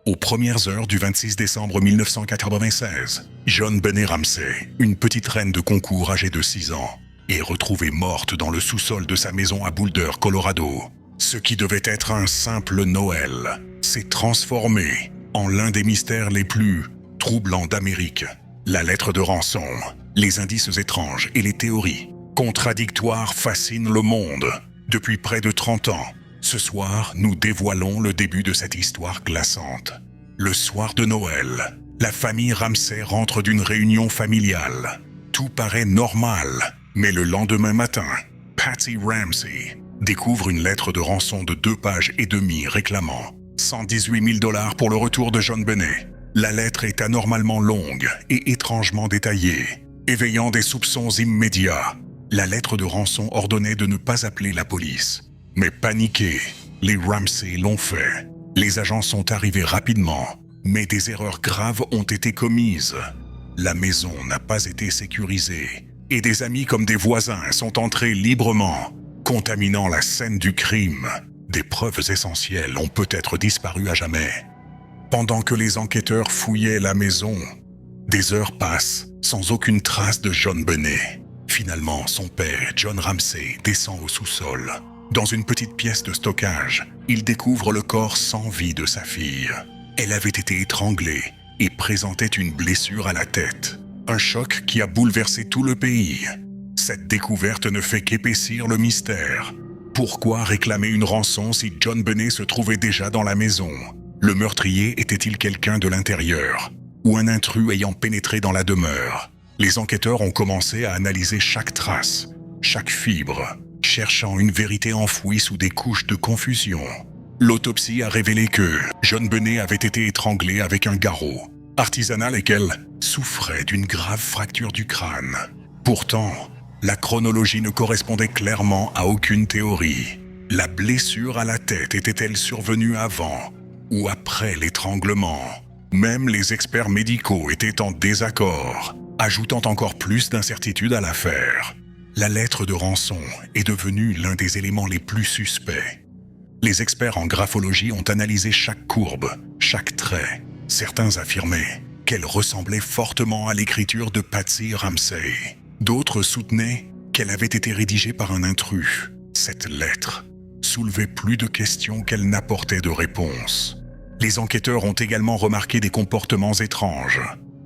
Aux premières heures du 26 décembre 1996, John Benet Ramsey, une petite reine de concours âgée de 6 ans, est retrouvée morte dans le sous-sol de sa maison à Boulder, Colorado. Ce qui devait être un simple Noël s'est transformé en l'un des mystères les plus troublants d'Amérique. La lettre de rançon, les indices étranges et les théories contradictoires fascinent le monde depuis près de 30 ans. Ce soir, nous dévoilons le début de cette histoire glaçante. Le soir de Noël, la famille Ramsey rentre d'une réunion familiale. Tout paraît normal, mais le lendemain matin, Patsy Ramsey découvre une lettre de rançon de 2 pages et demie réclamant 118 000 $ pour le retour de John Benet. La lettre est anormalement longue et étrangement détaillée, éveillant des soupçons immédiats. La lettre de rançon ordonnait de ne pas appeler la police. Mais paniqués, les Ramsey l'ont fait. Les agents sont arrivés rapidement, mais des erreurs graves ont été commises. La maison n'a pas été sécurisée, et des amis comme des voisins sont entrés librement, contaminant la scène du crime. Des preuves essentielles ont peut-être disparu à jamais. Pendant que les enquêteurs fouillaient la maison, des heures passent sans aucune trace de John Benet. Finalement, son père, John Ramsey, descend au sous-sol. Dans une petite pièce de stockage, il découvre le corps sans vie de sa fille. Elle avait été étranglée et présentait une blessure à la tête. Un choc qui a bouleversé tout le pays. Cette découverte ne fait qu'épaissir le mystère. Pourquoi réclamer une rançon si John Benet se trouvait déjà dans la maison? Le meurtrier était-il quelqu'un de l'intérieur? Ou un intrus ayant pénétré dans la demeure? Les enquêteurs ont commencé à analyser chaque trace, chaque fibre, cherchant une vérité enfouie sous des couches de confusion. L'autopsie a révélé que John Benet avait été étranglé avec un garrot artisanal et qu'elle souffrait d'une grave fracture du crâne. Pourtant, la chronologie ne correspondait clairement à aucune théorie. La blessure à la tête était-elle survenue avant ou après l'étranglement? Même les experts médicaux étaient en désaccord, ajoutant encore plus d'incertitude à l'affaire. La lettre de rançon est devenue l'un des éléments les plus suspects. Les experts en graphologie ont analysé chaque courbe, chaque trait. Certains affirmaient qu'elle ressemblait fortement à l'écriture de Patsy Ramsey. D'autres soutenaient qu'elle avait été rédigée par un intrus. Cette lettre soulevait plus de questions qu'elle n'apportait de réponses. Les enquêteurs ont également remarqué des comportements étranges.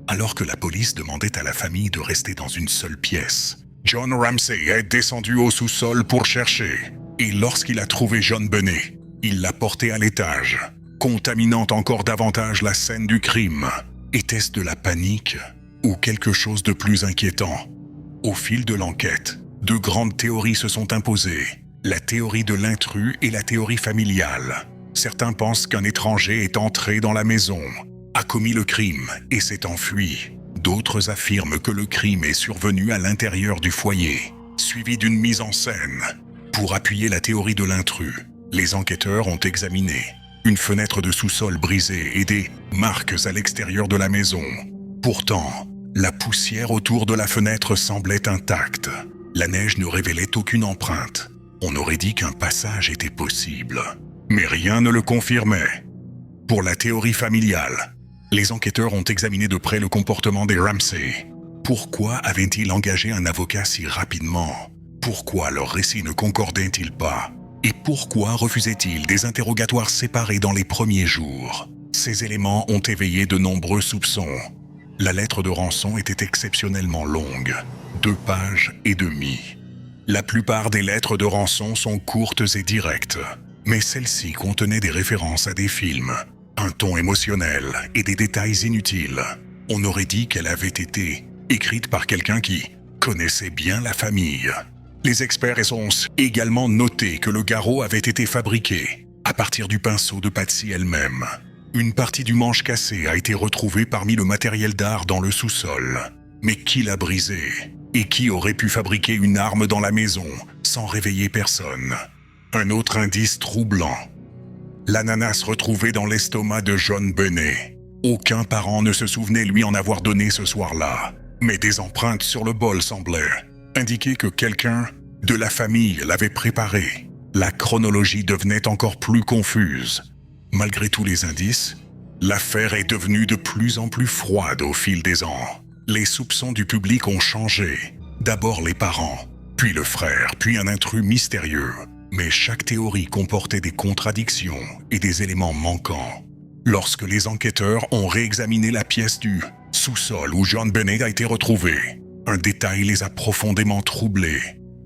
Alors que la police demandait à la famille de rester dans une seule pièce, John Ramsey est descendu au sous-sol pour chercher. Et lorsqu'il a trouvé John Benet, il l'a porté à l'étage, contaminant encore davantage la scène du crime. Était-ce de la panique ou quelque chose de plus inquiétant? Au fil de l'enquête, 2 grandes théories se sont imposées. La théorie de l'intrus et la théorie familiale. Certains pensent qu'un étranger est entré dans la maison, a commis le crime et s'est enfui. D'autres affirment que le crime est survenu à l'intérieur du foyer, suivi d'une mise en scène. Pour appuyer la théorie de l'intrus, les enquêteurs ont examiné une fenêtre de sous-sol brisée et des marques à l'extérieur de la maison. Pourtant, la poussière autour de la fenêtre semblait intacte. La neige ne révélait aucune empreinte. On aurait dit qu'un passage était possible, mais rien ne le confirmait. Pour la théorie familiale, les enquêteurs ont examiné de près le comportement des Ramsey. Pourquoi avaient-ils engagé un avocat si rapidement? Pourquoi leurs récits ne concordaient-ils pas? Et pourquoi refusaient-ils des interrogatoires séparés dans les premiers jours? Ces éléments ont éveillé de nombreux soupçons. La lettre de rançon était exceptionnellement longue, 2 pages et demie. La plupart des lettres de rançon sont courtes et directes, mais celle-ci contenait des références à des films, un ton émotionnel et des détails inutiles. On aurait dit qu'elle avait été écrite par quelqu'un qui connaissait bien la famille. Les experts ont également noté que le garrot avait été fabriqué à partir du pinceau de Patsy elle-même. Une partie du manche cassé a été retrouvée parmi le matériel d'art dans le sous-sol. Mais qui l'a brisé? Et qui aurait pu fabriquer une arme dans la maison sans réveiller personne? Un autre indice troublant. L'ananas retrouvé dans l'estomac de John Benet. Aucun parent ne se souvenait lui en avoir donné ce soir-là. Mais des empreintes sur le bol semblaient indiquer que quelqu'un de la famille l'avait préparé. La chronologie devenait encore plus confuse. Malgré tous les indices, L'affaire est devenue de plus en plus froide au fil des ans. Les soupçons du public ont changé. D'abord les parents, puis le frère, puis un intrus mystérieux. Mais chaque théorie comportait des contradictions et des éléments manquants. Lorsque les enquêteurs ont réexaminé la pièce du sous-sol où John Bennett a été retrouvé, un détail les a profondément troublés.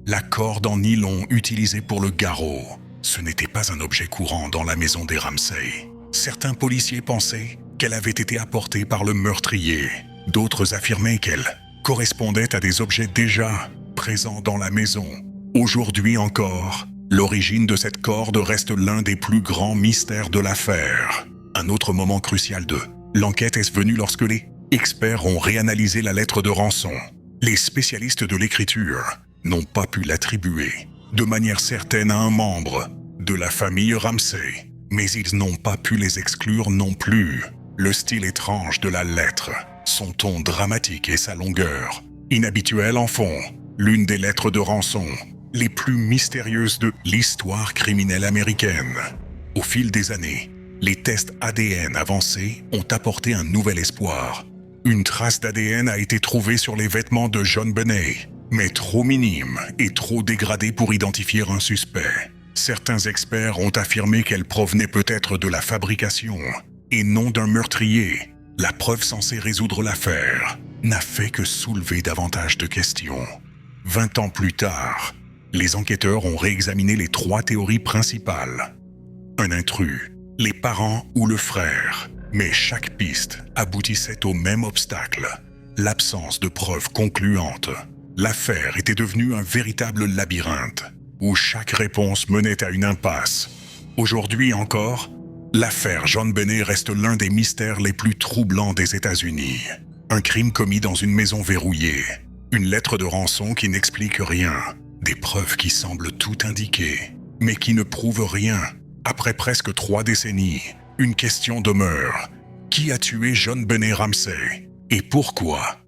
La corde en nylon utilisée pour le garrot. Ce n'était pas un objet courant dans la maison des Ramsey. Certains policiers pensaient qu'elle avait été apportée par le meurtrier. D'autres affirmaient qu'elle correspondait à des objets déjà présents dans la maison. Aujourd'hui encore, l'origine de cette corde reste l'un des plus grands mystères de l'affaire. Un autre moment crucial de l'enquête est venu lorsque les experts ont réanalysé la lettre de rançon. Les spécialistes de l'écriture n'ont pas pu l'attribuer de manière certaine à un membre de la famille Ramsey, mais ils n'ont pas pu les exclure non plus. Le style étrange de la lettre, son ton dramatique et sa longueur inhabituelle en font l'une des lettres de rançon les plus mystérieuses de l'histoire criminelle américaine. Au fil des années, les tests ADN avancés ont apporté un nouvel espoir. Une trace d'ADN a été trouvée sur les vêtements de John Bennett, mais trop minime et trop dégradée pour identifier un suspect. Certains experts ont affirmé qu'elle provenait peut-être de la fabrication et non d'un meurtrier. La preuve censée résoudre l'affaire n'a fait que soulever davantage de questions. 20 ans plus tard, les enquêteurs ont réexaminé les 3 théories principales. Un intrus, les parents ou le frère. Mais chaque piste aboutissait au même obstacle, l'absence de preuves concluantes. L'affaire était devenue un véritable labyrinthe, où chaque réponse menait à une impasse. Aujourd'hui encore, l'affaire John Bennett reste l'un des mystères les plus troublants des États-Unis. Un crime commis dans une maison verrouillée, une lettre de rançon qui n'explique rien, des preuves qui semblent tout indiquer, mais qui ne prouvent rien. Après presque 3 décennies, une question demeure. Qui a tué John Bennett Ramsey? Et pourquoi?